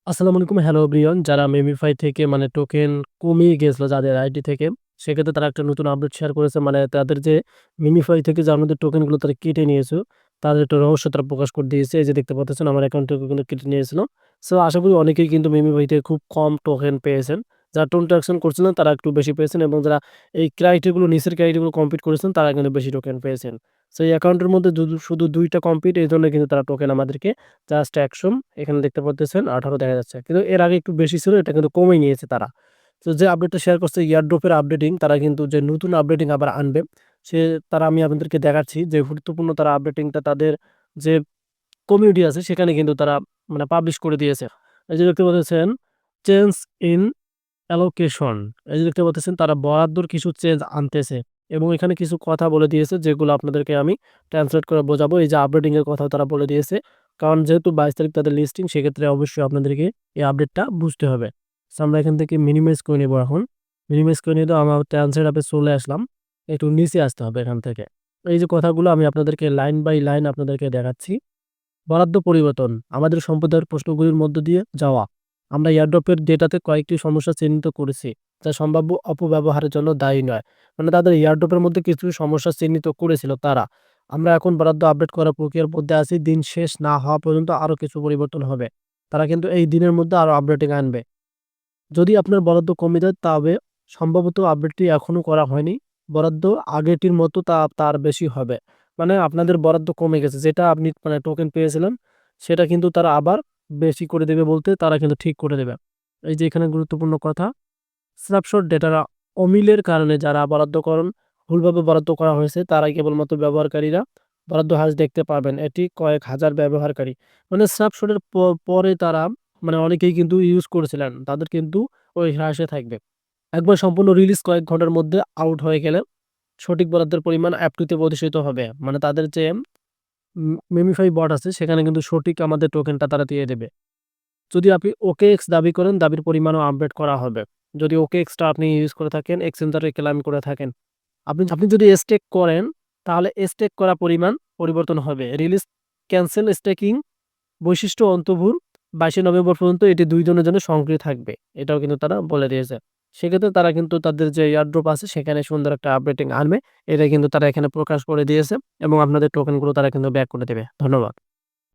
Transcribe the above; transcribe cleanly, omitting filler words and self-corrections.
আসসালামু আলাইকুম। Hello everyone. যারা মেমিফাই থেকে টোকেন কমিয়ে গিয়েছিল যাদের আইডি থেকে, সেক্ষেত্রে তারা একটা নতুন আপডেট শেয়ার করেছে। তাদের যে মেমিফাই থেকে যে আপনাদের টোকেনগুলো তারা কেটে নিয়েছে, তাদের একটা রহস্য তারা প্রকাশ করে দিয়েছে। এই যে দেখতে পাচ্ছেন আমার অ্যাকাউন্ট থেকে কিন্তু কেটে নিয়েছিল। সো আশা করি অনেকেই কিন্তু মেমিফাই থেকে খুব কম টোকেন পেয়েছেন। যারা ট্রান্সাকশন করছিলেন তারা একটু বেশি পেয়েছেন এবং যারা এই নিচের ক্রাইটেরিয়াগুলো কমপ্লিট করেছেন তারা কিন্তু বেশি টোকেন পেয়েছেন। সো এই অ্যাকাউন্টের মধ্যে শুধু ২ টা কমপ্লিট, এইজন্য কিন্তু তারা টোকেন আমাদেরকে জাস্ট ১০০ এখানে দেখতে পারতেছেন 18 দেখা যাচ্ছে। কিন্তু এর আগে একটু বেশি ছিল, এটা কিন্তু কমিয়ে নিয়েছে তারা। তো যে আপডেটটা শেয়ার করছে এয়ারড্রপের আপডেটিং, তারা কিন্তু যে নতুন আপডেটিং আবার আনবে, সে তারা আমি আপনাদেরকে দেখাচ্ছি যে গুরুত্বপূর্ণ তারা আপডেটিংটা তাদের যে কমিউনিটি আছে সেখানে কিন্তু তারা পাবলিশ করে দিয়েছে। এই যে দেখতে পাচ্ছেন চেঞ্জ ইন অ্যালোকেশন। এই যে দেখতে পাচ্ছেন তারা বরাদ্দর কিছু চেঞ্জ আনতেছে এবং এখানে কিছু কথা বলে দিয়েছে যেগুলো আপনাদেরকে আমি ট্রান্সলেট করে বোঝাবো। এই যে আপডেটিং এর কথাও তারা বলে দিয়েছে। কারণ যেহেতু ২২ তারিখ তাদের লিস্টিং, সেক্ষেত্রে অবশ্যই আপনাদেরকে এই আপডেটটা বুঝতে হবে। সো আমরা এখান থেকে মিনিমাইজ করে নিবো এখন। মিনিমাইজ করে নিয়ে তো আমার ট্রান্সলেট অ্যাপে চলে আসলাম। একটু নিচে আসতে হবে এখান থেকে। এই যে কথাগুলো আমি আপনাদেরকে লাইন বাই লাইন আপনাদেরকে দেখাচ্ছি। বরাদ্দ পরিবর্তন, আমাদের সম্প্রদায়ের প্রশ্নগুলির মধ্য দিয়ে যাওয়া। আমরা এয়ারড্রপের ডেটাতে কয়েকটি সমস্যা চিহ্নিত করেছি, যা সম্ভাব্য অপব্যবহারের জন্য দায়ী নয়। তাদের এয়ারড্রপের মধ্যে কিছু সমস্যা চিহ্নিত করেছিল তারা। আমরা এখন বরাদ্দ আপডেট করার প্রক্রিয়ার মধ্যে আছি। দিন শেষ না হওয়া পর্যন্ত আরো কিছু পরিবর্তন হবে। তারা কিন্তু এই দিনের মধ্যে আরো আপডেটিং আনবে। যদি আপনার বরাদ্দ কমে যায় তবে সম্ভবত আপডেটটি এখনো করা হয়নি। বরাদ্দ আগেরটির মতো তার বেশি হবে। আপনাদের বরাদ্দ কমে গেছে। যেটা আপনি টোকেন পেয়েছিলেন সেটা কিন্তু তারা আবার বেশি করে দেবে বলতে তারা কিন্তু ঠিক করে দেবে। এই যে এখানে গুরুত্বপূর্ণ কথা, স্ন্যাপশট ডেটার অমিলের কারণে যারা বরাদ্দকরণ ভুলভাবে বরাদ্দ করা হয়েছে তারাই কেবলমাত্র ব্যবহারকারীরা বরাদ্দ হ্রাস দেখতে পাবেন। এটি কয়েক হাজার ব্যবহারকারী স্ন্যাপশটের পরে তারা অনেকেই কিন্তু ইউজ করেছিলেন। তাদের কিন্তু ওই হ্রাসে থাকবে। একবার সম্পূর্ণ রিলিজ কয়েক ঘন্টার মধ্যে আউট হয়ে গেলে সঠিক বরাদ্দের পরিমাণ অ্যাপটিতে প্রদর্শিত হবে। তাদের যে মেমিফাই বট আছে সেখানে কিন্তু সঠিক আমাদের টোকেনটা তারা দিয়ে দেবে। যদি আপনি OKX দাবি করেন, দাবির পরিমাণও আপডেট করা হবে। যদি OKX টা আপনি ইউজ করে থাকেন, এক্সচেঞ্জারে ক্লেম করে থাকেন। আপনি আপনি যদি স্টেক করেন, তাহলে স্টেক করা পরিমাণ পরিবর্তন হবে। রিলিজ ক্যানসেল স্টেকিং বৈশিষ্ট্য অন্তর্ভুর ২২শে নভেম্বর পর্যন্ত এটি ২ জনের জন্য সক্রিয় থাকবে। এটাও কিন্তু তারা বলে দিয়েছে। সেক্ষেত্রে তারা কিন্তু তাদের যে এয়ারড্রপ আছে সেখানে সুন্দর একটা আপডেটিং আনবে। এটা কিন্তু তারা এখানে প্রকাশ করে দিয়েছে এবং আপনাদের টোকেনগুলো তারা কিন্তু ব্যাক করে দেবে। ধন্যবাদ।